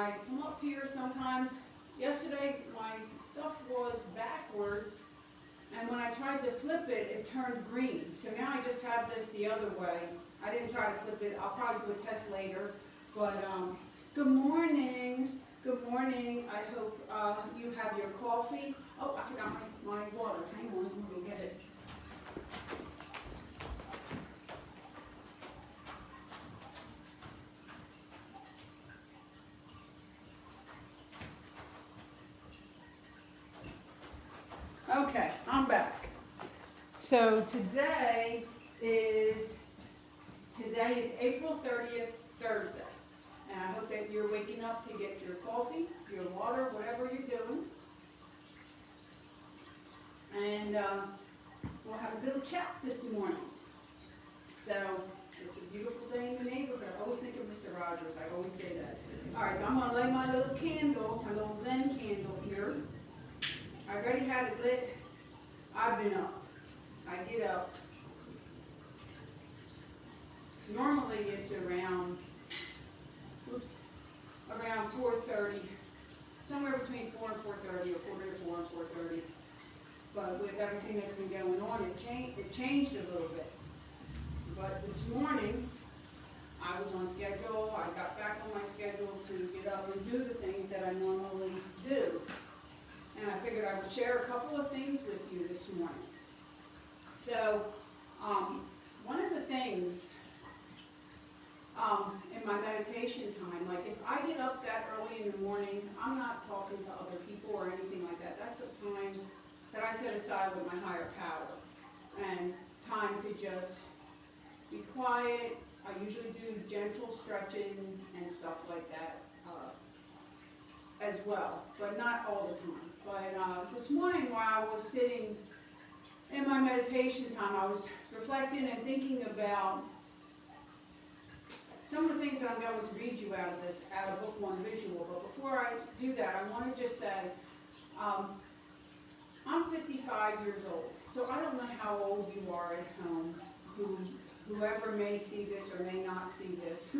I come up here sometimes, yesterday my stuff was backwards, and when I tried to flip it, it turned green. So now I just have this the other way. I didn't try to flip it. I'll probably do a test later. But good morning. Good morning. I hope you have your coffee. Oh, I forgot my water. Hang on, let me get it. Okay, I'm back. So today is April 30th, Thursday. And I hope that you're waking up to get your coffee, your water, whatever you're doing. And we'll have a little chat this morning. So it's a beautiful day in the neighborhood. I always think of Mr. Rogers. I always say that. All right, so I'm going to light my little candle, my little Zen candle here. I already had it lit. I've been up. I get up. Normally it's around 4:30, somewhere between 4 and 4:30, or quarter to 4 and 4:30. But with everything that's been going on, it changed a little bit. But this morning, I was on schedule. I got back on my schedule to get up and do the things that I normally do. And I figured I would share a couple of things with you this morning. So, one of the things in my meditation time, like if I get up that early in the morning, I'm not talking to other people or anything like that. That's the time that I set aside with my higher power. And time to just be quiet. I usually do gentle stretching and stuff like that as well, but not all the time. But this morning while I was sitting in my meditation time, I was reflecting and thinking about some of the things that I'm going to read you out of book one, Visual. But before I do that, I want to just say, I'm 55 years old, so I don't know how old you are at home, whoever may see this or may not see this.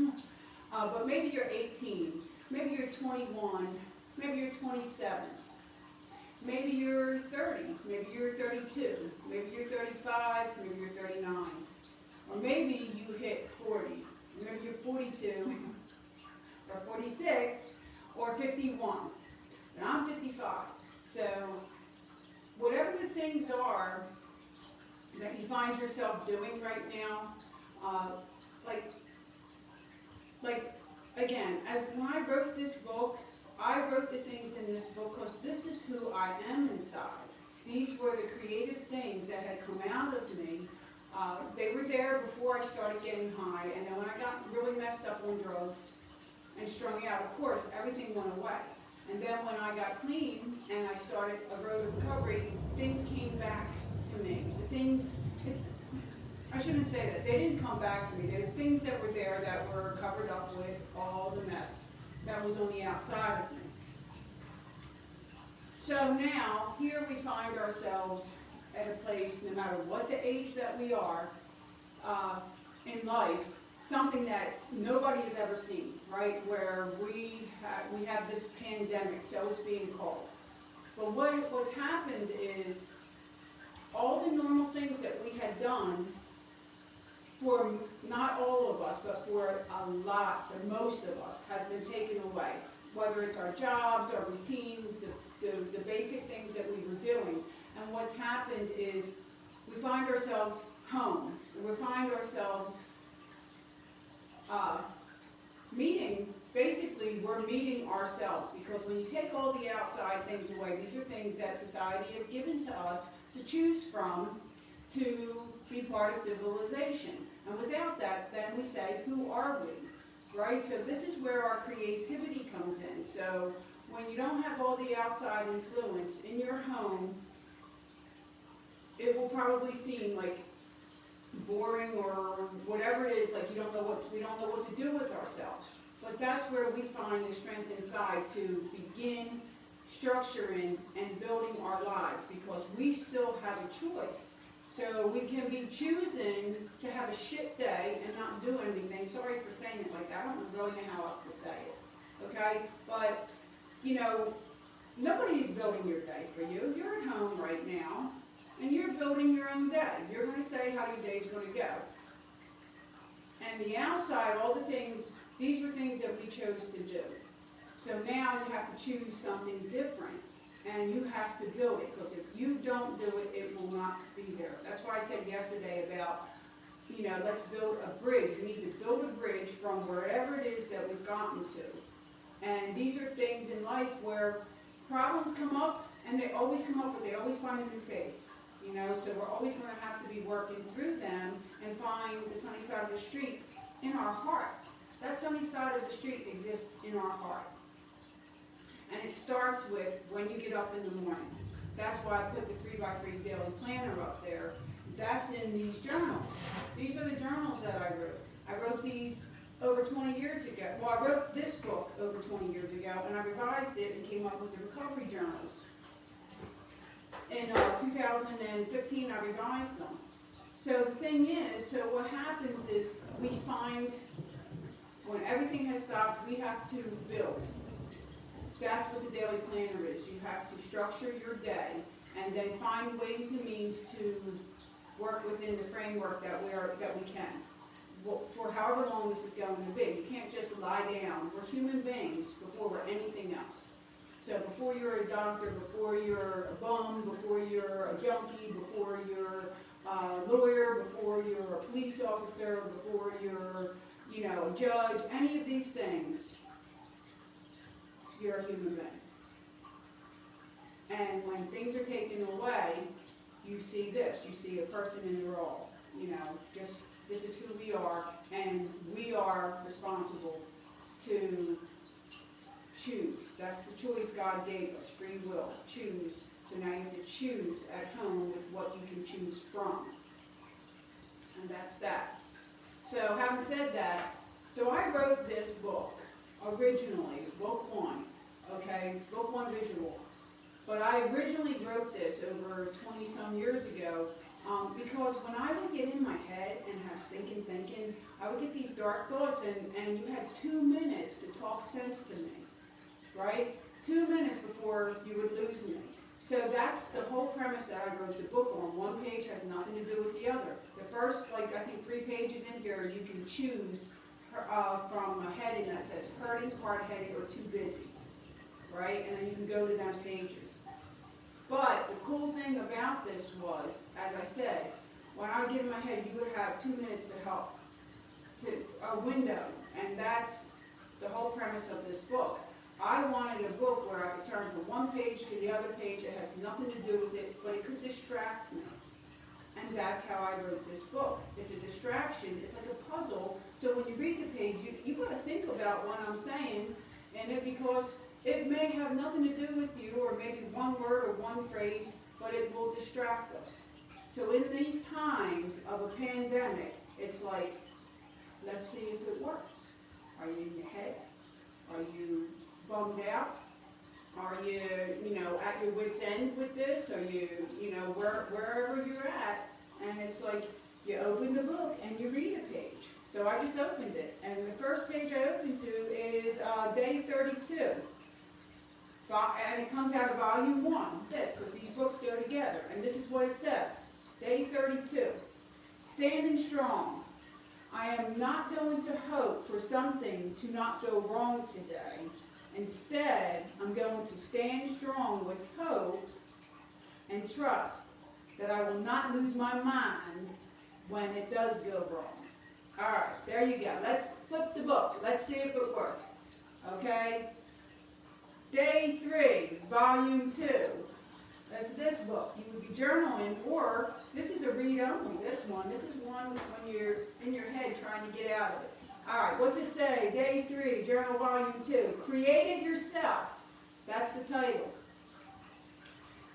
But maybe you're 18, maybe you're 21, maybe you're 27. Maybe you're 30, maybe you're 32, maybe you're 35, maybe you're 39. Or maybe you hit 40, maybe you're 42, or 46, or 51. And I'm 55. So whatever the things are that you find yourself doing right now, like again, as when I wrote this book, I wrote the things in this book because this is who I am inside. These were the creative things that had come out of me. They were there before I started getting high, and then when I got really messed up on drugs and strung out, of course, everything went away. And then when I got clean and I started a road of recovery, things came back to me. I shouldn't say that. They didn't come back to me. There were things that were there that were covered up with all the mess that was on the outside of me. So now, here we find ourselves at a place, no matter what the age that we are in life, something that nobody has ever seen, right? Where we have this pandemic, so it's being called. But what's happened is all the normal things that we had done for not all of us, but for a lot, or most of us, has been taken away. Whether it's our jobs, our routines, the basic things that we were doing. And what's happened is we find ourselves home. And we find ourselves basically we're meeting ourselves, because when you take all the outside things away, these are things that society has given to us to choose from to be part of civilization. And without that, then we say, who are we? Right? So this is where our creativity comes in. So when you don't have all the outside influence in your home, it will probably seem like boring or whatever it is, like we don't know what to do with ourselves. But that's where we find the strength inside to begin structuring and building our lives, because we still have a choice. So we can be choosing to have a shit day and not do anything. Sorry for saying it like that. I don't really know how else to say it. okay? But, you know, nobody's building your day for you. You're at home right now, and you're building your own day. You're going to say how your day's going to go. And the outside, all the things, these were things that we chose to do. So now you have to choose something different, and you have to build it, because if you don't do it, it will not be there. That's why I said yesterday about, you know, let's build a bridge. We need to build a bridge from wherever it is that we've gotten to. And these are things in life where problems come up, and they always come up, but they always find a new face. You know, so we're always going to have to be working through them and find the sunny side of the street in our heart. That sunny side of the street exists in our heart. And it starts with when you get up in the morning. That's why I put the 3x3 daily planner up there. That's in these journals. These are the journals that I wrote. I wrote these over 20 years ago. Well, I wrote this book over 20 years ago, and I revised it and came up with the RecoveryJournals. In 2015, I revised them. So the thing is, so what happens is we find when everything has stopped, we have to build. That's what the daily planner is. You have to structure your day and then find ways and means to work within the framework that we can. For however long this is going to be. You can't just lie down. We're human beings before we're anything else. So before you're a doctor, before you're a bum, before you're a junkie, before you're a lawyer, before you're a police officer, before you're, you know, a judge, any of these things, you're a human being. And when things are taken away, you see this. You see a person in the role. You know, just this is who we are, and we are responsible to choose. That's the choice God gave us, free will, choose. So now you have to choose at home with what you can choose from. And that's that. So having said that, so I wrote this book originally, book one, okay, book one visual. But I originally wrote this over 20-some years ago because when I would get in my head and have stinking thinking, I would get these dark thoughts, and you had 2 minutes to talk sense to me. Right? 2 minutes before you would lose me. So that's the whole premise that I wrote the book on. One page has nothing to do with the other. The first, like, I think 3 pages in here, you can choose from a heading that says hurting, hard-headed, or too busy. Right? And then you can go to them pages. But the cool thing about this was, as I said, when I would get in my head, you would have 2 minutes to help, to a window. And that's the whole premise of this book. I wanted a book where I could turn from one page to the other page. It has nothing to do with it, but it could distract me. And that's how I wrote this book. It's a distraction. It's like a puzzle. So when you read the page, you got to think about what I'm saying in it, because it may have nothing to do with you, or maybe one word or one phrase, but it will distract us. So in these times of a pandemic, it's like, let's see if it works. Are you in your head? Are you bummed out? Are you, at your wit's end with this? Are you, wherever you're at? And it's like you open the book and you read a page. So I just opened it. And the first page I opened to is day 32. And it comes out of volume 1, this, because these books go together. And this is what it says. Day 32. Standing strong. I am not going to hope for something to not go wrong today. Instead, I'm going to stand strong with hope and trust that I will not lose my mind when it does go wrong. All right, there you go. Let's flip the book. Let's see if it works. Okay? Day 3, volume 2. That's this book. You would be journaling, or this is a read-only, this one. This is one when you're in your head trying to get out of it. All right, what's it say? Day 3, journal volume 2. Create it yourself. That's the title.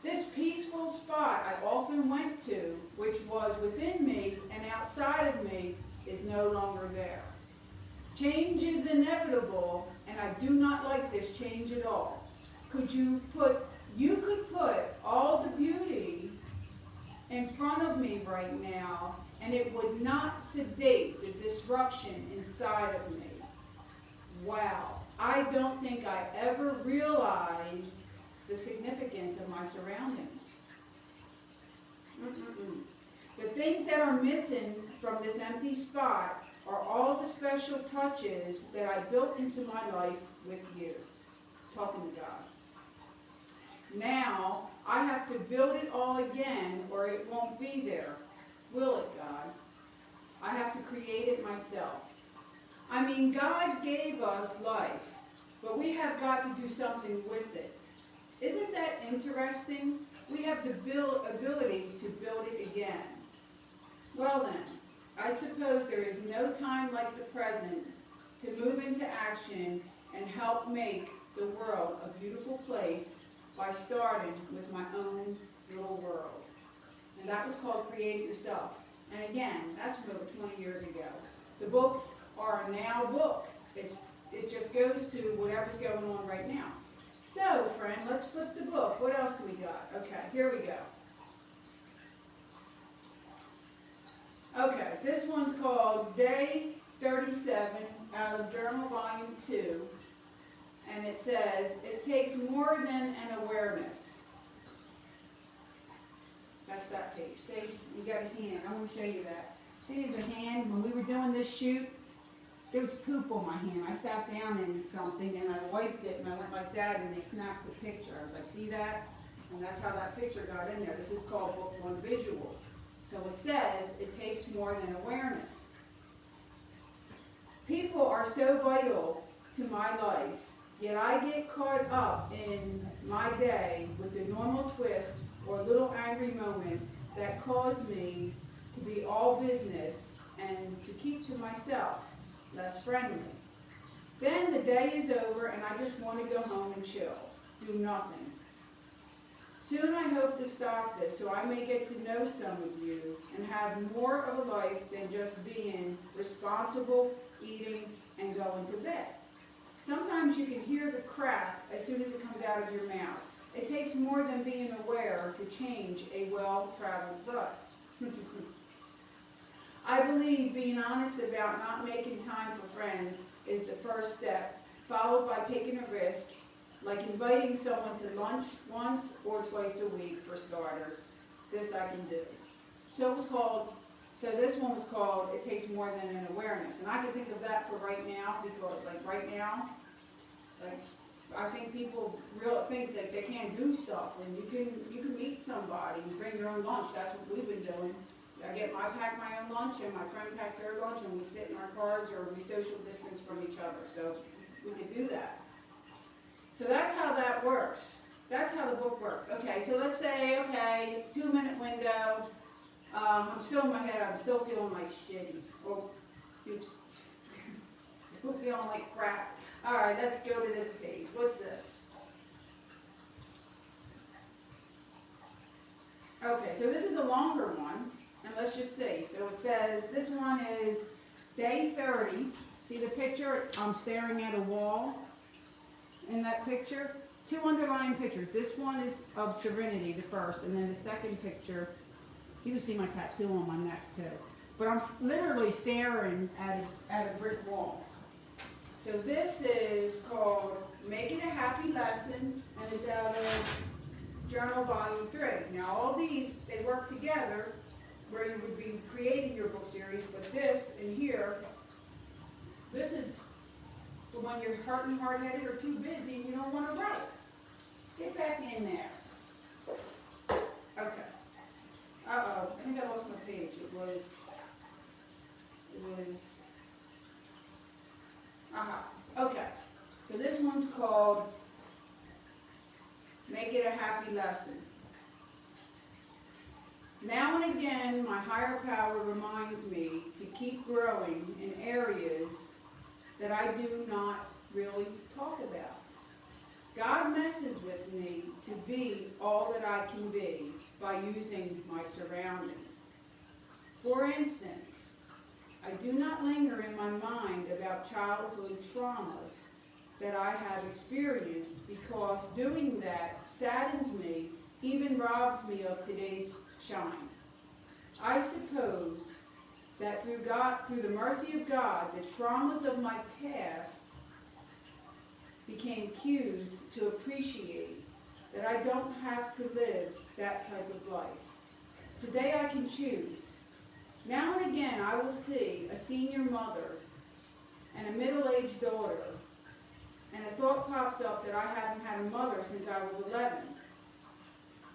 This peaceful spot I often went to, which was within me and outside of me, is no longer there. Change is inevitable, and I do not like this change at all. You could put all the beauty in front of me right now, and it would not sedate the disruption inside of me. Wow. I don't think I ever realized the significance of my surroundings. The things that are missing from this empty spot are all the special touches that I built into my life with you. Talking to God. Now, I have to build it all again or it won't be there. Will it, God? I have to create it myself. I mean, God gave us life, but we have got to do something with it. Isn't that interesting? We have the ability to build it again. Well then, I suppose there is no time like the present to move into action and help make the world a beautiful place by starting with my own little world. And that was called Create It Yourself. And again, that's from over 20 years ago. The books are now book. It just goes to whatever's going on right now. So, friend, let's flip the book. What else do we got? Okay, here we go. Okay, this one's called Day 37 out of Journal Volume 2. And it says, it takes more than an awareness. That's that page. See, you got a hand. I want to show you that. See, there's a hand. When we were doing this shoot, there was poop on my hand. I sat down in something and I wiped it and I went like that and they snapped the picture. I was like, see that? And that's how that picture got in there. This is called Book 1 Visuals. So it says, it takes more than awareness. People are so vital to my life. Yet I get caught up in my day with the normal twist or little angry moments that cause me to be all business and to keep to myself, less friendly. Then the day is over and I just want to go home and chill, do nothing. Soon I hope to stop this so I may get to know some of you and have more of a life than just being responsible, eating, and going to bed. Sometimes you can hear the crack as soon as it comes out of your mouth. It takes more than being aware to change a well-traveled rut. I believe being honest about not making time for friends is the first step, followed by taking a risk, like inviting someone to lunch once or twice a week for starters. This I can do. So this one was called It Takes More Than an Awareness. And I can think of that for right now because like right now, like I think people really think that they can't do stuff. And you can meet somebody and bring your own lunch. That's what we've been doing. I pack my own lunch and my friend packs her lunch and we sit in our cars or we social distance from each other. So we can do that. So that's how that works. That's how the book works. Okay, so let's say, 2-minute window. I'm still in my head, I'm still feeling like shitty. Oh, oops. Still feeling like crap. All right, let's go to this page. What's this? Okay, so this is a longer one, and let's just see. So it says, this one is day 30. See the picture? I'm staring at a wall in that picture. It's 2 underlying pictures. This one is of serenity, the first, and then the second picture, you can see my tattoo on my neck too. But I'm literally staring at a brick wall. So this is called Make It a Happy Lesson, and it's out of Journal Volume 3. Now all these, they work together where you would be creating your book series, but this in here, this is for when you're hurting, hard-headed, or too busy and you don't want to write. Get back in there. Okay. Uh-oh, I think I lost my page. It was, okay. So this one's called Make It a Happy Lesson. Now and again, my higher power reminds me to keep growing in areas that I do not really talk about. God messes with me to be all that I can be by using my surroundings. For instance, I do not linger in my mind about childhood traumas that I have experienced because doing that saddens me, even robs me of today's shine. I suppose that through the mercy of God, the traumas of my past became cues to appreciate that I don't have to live that type of life. Today I can choose. Now and again I will see a senior mother and a middle-aged daughter, and a thought pops up that I haven't had a mother since I was 11.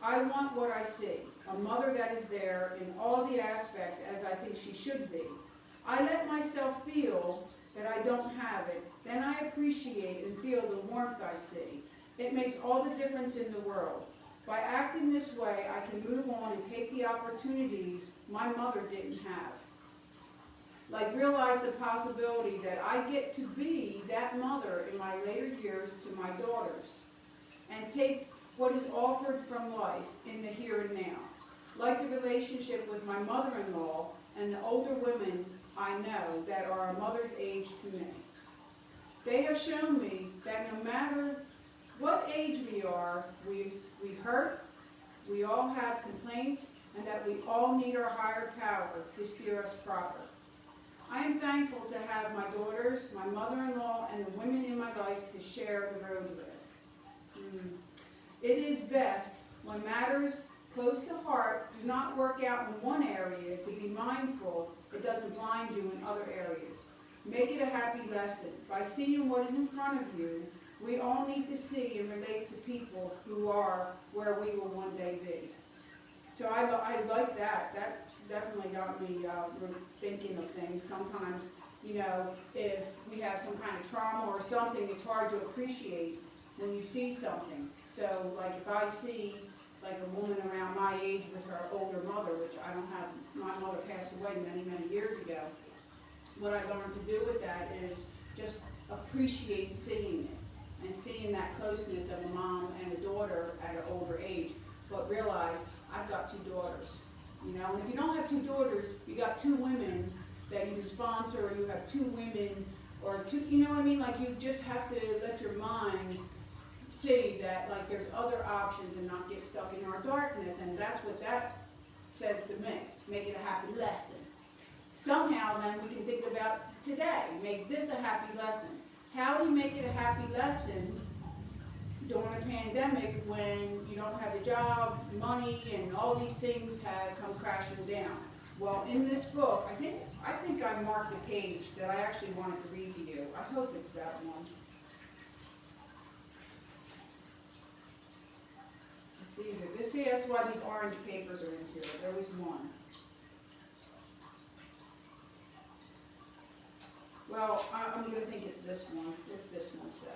I want what I see, a mother that is there in all the aspects as I think she should be. I let myself feel that I don't have it, then I appreciate and feel the warmth I see. It makes all the difference in the world. By acting this way, I can move on and take the opportunities my mother didn't have. Like realize the possibility that I get to be that mother in my later years to my daughters, and take what is offered from life in the here and now. Like the relationship with my mother-in-law and the older women I know that are a mother's age to me. They have shown me that no matter what age we are, we hurt, we all have complaints, and that we all need our higher power to steer us proper. I am thankful to have my daughters, my mother-in-law, and the women in my life to share the road with. It is best when matters close to heart do not work out in one area to be mindful it doesn't blind you in other areas. Make it a happy lesson. By seeing what is in front of you, we all need to see and relate to people who are where we will one day be. So I like that. That definitely got me thinking of things. Sometimes, if we have some kind of trauma or something, it's hard to appreciate when you see something. So, like if I see like a woman around my age with her older mother, which I don't have, my mother passed away many, many years ago. What I learned to do with that is just appreciate seeing it and seeing that closeness of a mom and a daughter at an older age, but realize I've got two daughters, and if you don't have two daughters, you got two women that you can sponsor, or you have two women, or two, like you just have to let your mind see that like there's other options and not get stuck in our darkness, and that's what that says to me. Make it a happy lesson. Somehow then we can think about today, make this a happy lesson. How do you make it a happy lesson during a pandemic when you don't have a job, money, and all these things have come crashing down? Well, in this book, I think I marked the page that I actually wanted to read to you. I hope it's that one. See, that's why these orange papers are in here. There was one. Well, I'm going to think it's this one. What's this one say?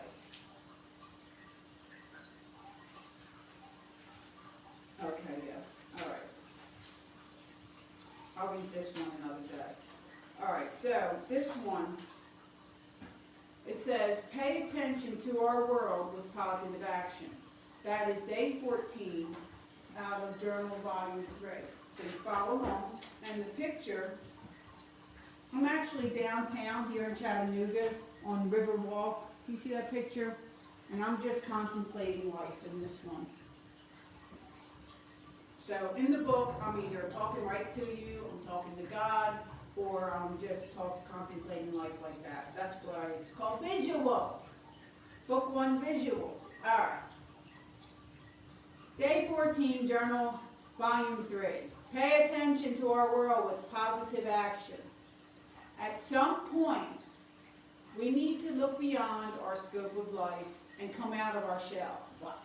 Okay, yeah. All right. I'll read this one another day. All right, so this one, it says, pay attention to our world with positive action. That is day 14 out of Journal Volume 3. So you follow along. And the picture, I'm actually downtown here in Chattanooga on River Walk. You see that picture? And I'm just contemplating life in this one. So in the book, I'm either talking right to you, I'm talking to God, or I'm just contemplating life like that. That's why it's called visuals. Book 1, visuals. All right. Day 14, Journal, Volume 3. Pay attention to our world with positive action. At some point, we need to look beyond our scope of life and come out of our shell. Wow.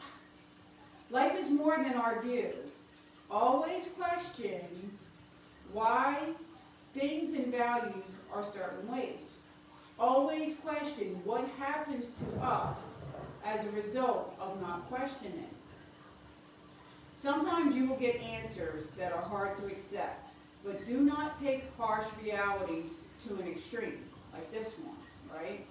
Life is more than our view. Always question why things and values are certain ways. Always question what happens to us as a result of not questioning. Sometimes you will get answers that are hard to accept, but do not take harsh realities to an extreme, like this one, right?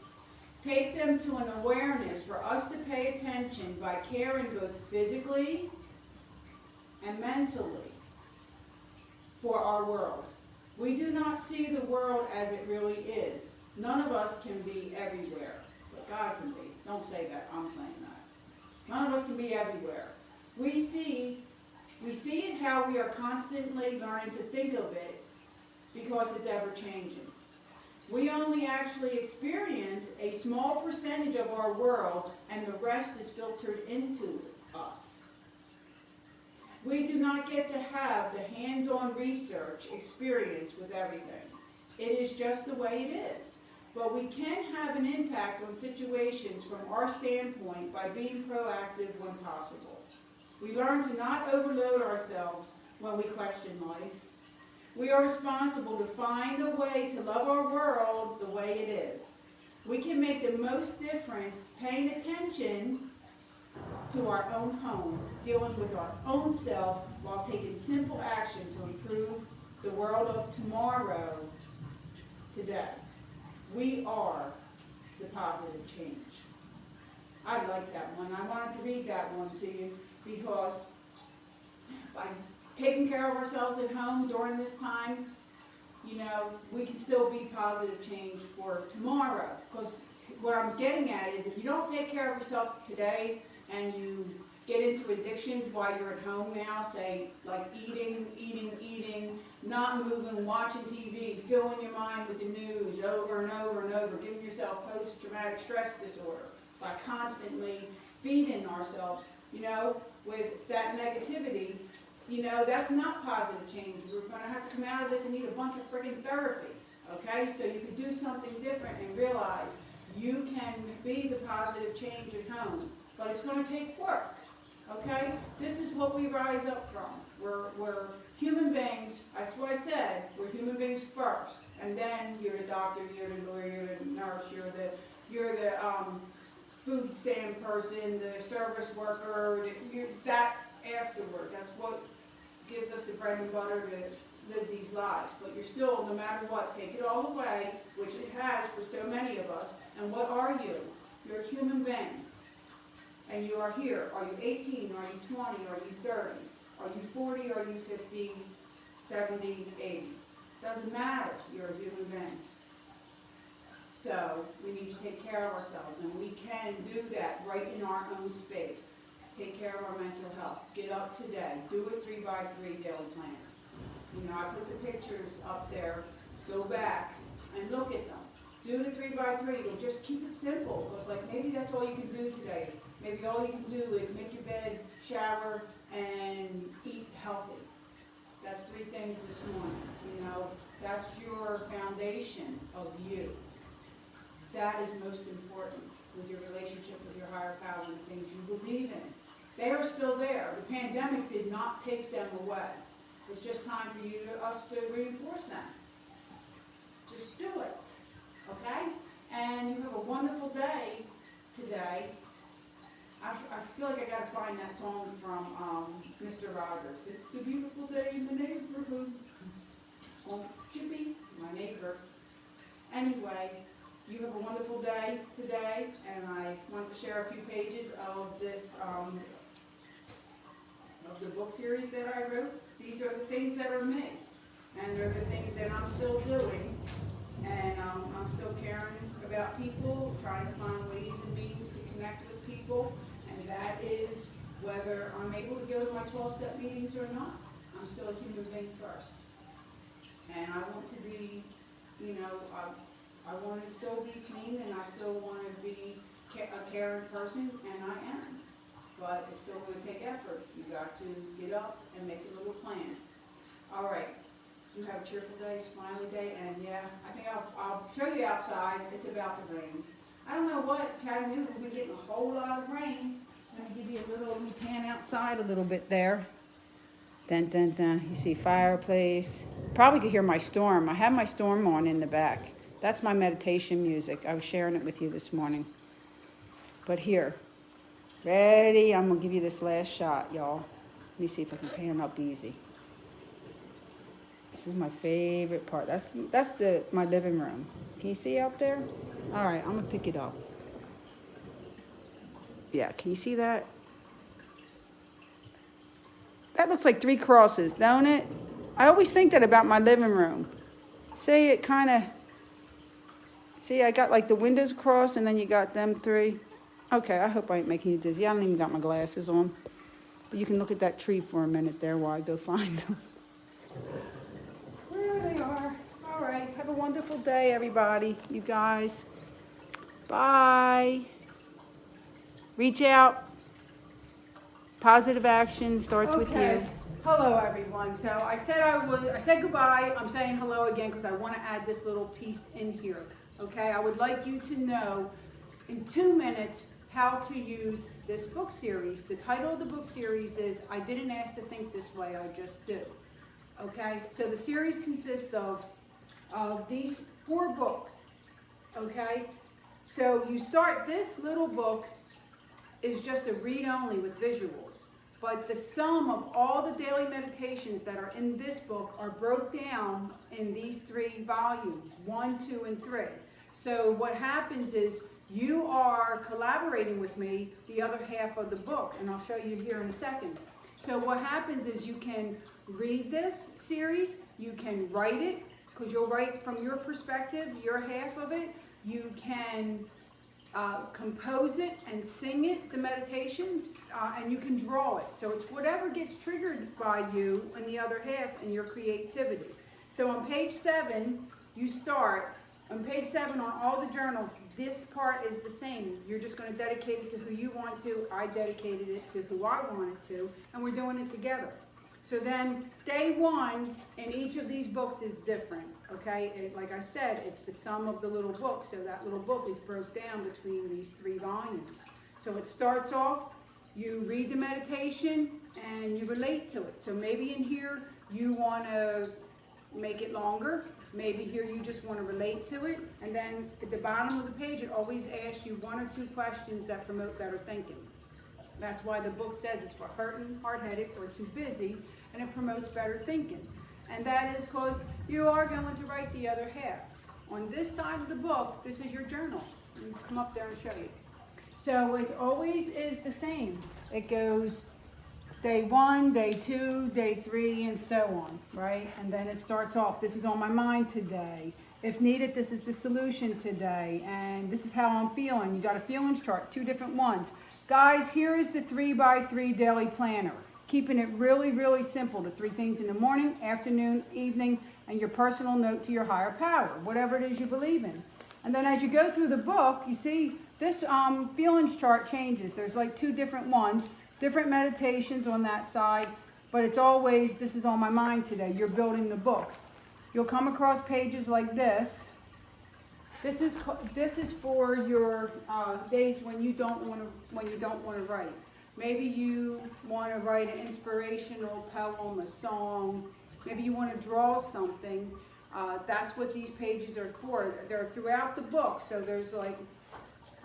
Take them to an awareness for us to pay attention by caring both physically and mentally for our world. We do not see the world as it really is. None of us can be everywhere, but God can be. Don't say that, I'm saying that. None of us can be everywhere. We see it how we are constantly learning to think of it because it's ever changing. We only actually experience a small percentage of our world, and the rest is filtered into us. We do not get to have the hands-on research experience with everything. It is just the way it is. But we can have an impact on situations from our standpoint by being proactive when possible. We learn to not overload ourselves when we question life. We are responsible to find a way to love our world the way it is. We can make the most difference paying attention to our own home, dealing with our own self while taking simple action to improve the world of tomorrow today. We are the positive change. I like that one. I wanted to read that one to you because by taking care of ourselves at home during this time, you know, we can still be positive change for tomorrow. Because what I'm getting at is if you don't take care of yourself today and you get into addictions while you're at home now, say like eating, not moving, watching TV, filling your mind with the news over and over and over, giving yourself post-traumatic stress disorder by constantly feeding ourselves, you know, with that negativity, you know, that's not positive change. We're going to have to come out of this and need a bunch of freaking therapy, okay? So you can do something different and realize you can be the positive change at home, but it's going to take work, okay? This is what we rise up from. We're human beings. That's what I said. We're human beings first, and then you're the doctor, you're the lawyer, you're the nurse, you're the food stand person, the service worker. That afterward. That's what gives us the bread and butter to live these lives. But you're still, no matter what, take it all away, which it has for so many of us. And what are you? You're a human being. And you are here. Are you 18? Are you 20? Are you 30? Are you 40? Are you 50, 70, 80? Doesn't matter. You're a human being. So we need to take care of ourselves, and we can do that right in our own space. Take care of our mental health. Get up today. Do a 3x3 daily plan. You know, I put the pictures up there. Go back and look at them. Do the 3x3, and just keep it simple. Because like maybe that's all you can do today. Maybe all you can do is make your bed, shower, and eat healthy. That's 3 things this morning. You know, that's your foundation of you. That is most important with your relationship with your higher power and the things you believe in. They are still there. The pandemic did not take them away. It's just time for us to reinforce them. Just do it, okay? And you have a wonderful day today. I feel like I got to find that song from Mr. Rogers. It's a beautiful day in the neighborhood. Won't you be my neighbor? Anyway, you have a wonderful day today, and I want to share a few pages of this, of the book series that I wrote. These are the things that are me, and they're the things that I'm still doing, and I'm still caring about people, trying to find ways and means to connect with people, and that is whether I'm able to go to my 12-step meetings or not. I'm still a human being first, and I want to be, you know, I want to still be clean, and I still want to be a caring person, and I am. But it's still going to take effort. You got to get up and make a little plan. All right. You have a cheerful day, smiley day, and yeah, I think I'll show you outside. It's about to rain. I don't know what. Chattanooga will be getting a whole lot of rain. Let me give you a little, let me pan outside a little bit there. Dun, dun, dun. You see fireplace. Probably could hear my storm. I have my storm on in the back. That's my meditation music. I was sharing it with you this morning. But here, ready? I'm going to give you this last shot, y'all. Let me see if I can pan up easy. This is my favorite part. That's my living room. Can you see out there? All right, I'm going to pick it up. Yeah, can you see that? That looks like 3 crosses, don't it? I always think that about my living room. See, it kind of... See, I got like the windows crossed, and then you got them 3. Okay, I hope I ain't making you dizzy. I don't even got my glasses on. But you can look at that tree for a minute there while I go find them. There they are. All right. Have a wonderful day, everybody. You guys. Bye. Reach out. Positive action starts with you. Hello, everyone. So I said goodbye. I'm saying hello again because I want to add this little piece in here. Okay, I would like you to know in 2 minutes how to use this book series. The title of the book series is I Didn't Ask to Think This Way, I Just Do. Okay, so the series consists of these 4 books. Okay, so you start, this little book is just a read-only with visuals. But the sum of all the daily meditations that are in this book are broke down in these 3 volumes, 1, 2, and 3. So what happens is you are collaborating with me the other half of the book, and I'll show you here in a second. So what happens is you can read this series, you can write it, because you'll write from your perspective, your half of it. You can compose it and sing it, the meditations, and you can draw it. So it's whatever gets triggered by you in the other half and your creativity. So on page 7, you start. On page 7 on all the journals, this part is the same. You're just going to dedicate it to who you want to. I dedicated it to who I wanted to, and we're doing it together. So then day 1 in each of these books is different, okay? Like I said, it's the sum of the little book, so that little book is broke down between these 3 volumes. So it starts off, you read the meditation, and you relate to it. So maybe in here you want to make it longer. Maybe here you just want to relate to it. And then at the bottom of the page, it always asks you 1 or 2 questions that promote better thinking. That's why the book says it's for hurting, hard-headed, or too busy, and it promotes better thinking. And that is because you are going to write the other half. On this side of the book, this is your journal. Let me come up there and show you. So it always is the same. It goes day 1, day 2, day 3, and so on, right? And then it starts off, this is on my mind today. If needed, this is the solution today. And this is how I'm feeling. You got a feelings chart, 2 different ones. Guys, here is the 3x3 daily planner. Keeping it really, really simple. The 3 things in the morning, afternoon, evening, and your personal note to your higher power, whatever it is you believe in. And then as you go through the book, you see this feelings chart changes. There's like 2 different ones. Different meditations on that side, but it's always, this is on my mind today. You're building the book. You'll come across pages like this. This is for your days when you don't want to write. Maybe you want to write an inspirational poem, a song. Maybe you want to draw something. That's what these pages are for. They're throughout the book, so there's like,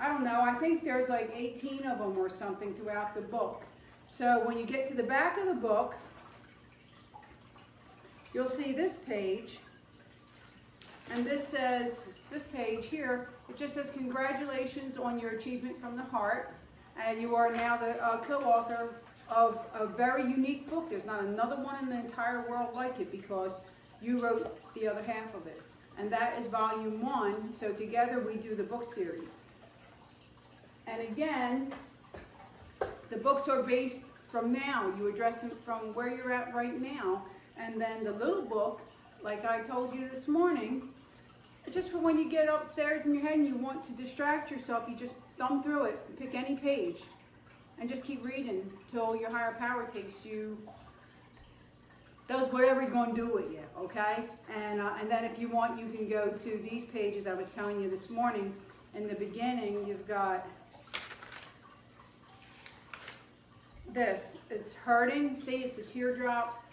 I don't know, I think there's like 18 of them or something throughout the book. So when you get to the back of the book, you'll see this page, and this says, this page here, it just says congratulations on your achievement from the heart, and you are now the co-author of a very unique book. There's not another one in the entire world like it because you wrote the other half of it. And that is volume 1, so together we do the book series. And again, the books are based from now. You address them from where you're at right now. And then the little book, like I told you this morning, it's just for when you get upstairs in your head and you want to distract yourself. You just thumb through it and pick any page and just keep reading till your higher power takes you, does whatever he's going to do with you, okay? And then if you want, you can go to these pages I was telling you this morning. In the beginning, you've got this. It's hurting. See, it's a teardrop.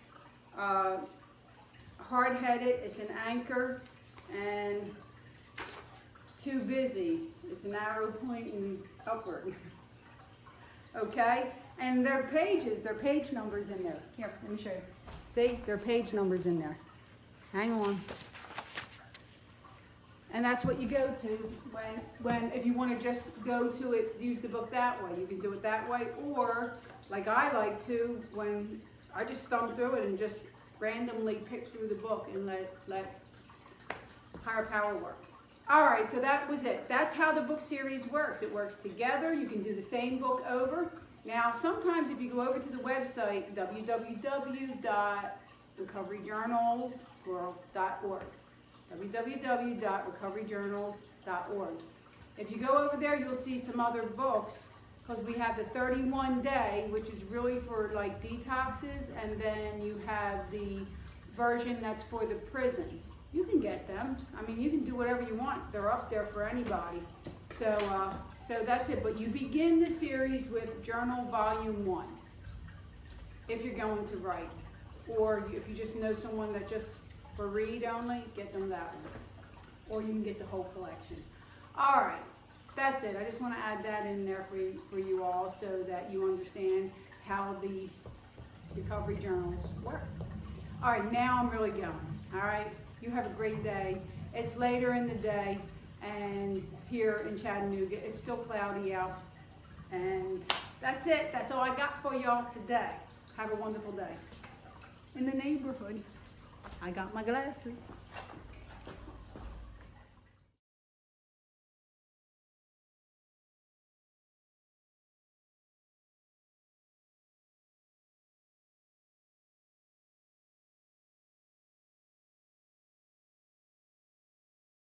Hard-headed. It's an anchor. And too busy. It's an arrow pointing upward. Okay? And there are pages. There are page numbers in there. Here, let me show you. See, there are page numbers in there. Hang on. And that's what you go to when if you want to just go to it, use the book that way. You can do it that way, or like I like to, when I just thumb through it and just randomly pick through the book and let higher power work. All right, so that was it. That's how the book series works. It works together. You can do the same book over. Now, sometimes if you go over to the website, www.RecoveryJournals.org, www.recoveryjournals.org. If you go over there, you'll see some other books, because we have the 31 day, which is really for like detoxes, and then you have the version that's for the prison. You can get them. I mean, you can do whatever you want. They're up there for anybody. So that's it. But you begin the series with Journal Volume 1, if you're going to write. Or if you just know someone that just for read only, get them that one. Or you can get the whole collection. All right, that's it. I just want to add that in there for you all so that you understand how the recovery journals work. All right, now I'm really going. All right, you have a great day. It's later in the day, and here in Chattanooga, it's still cloudy out. And that's it. That's all I got for y'all today. Have a wonderful day. In the neighborhood, I got my glasses.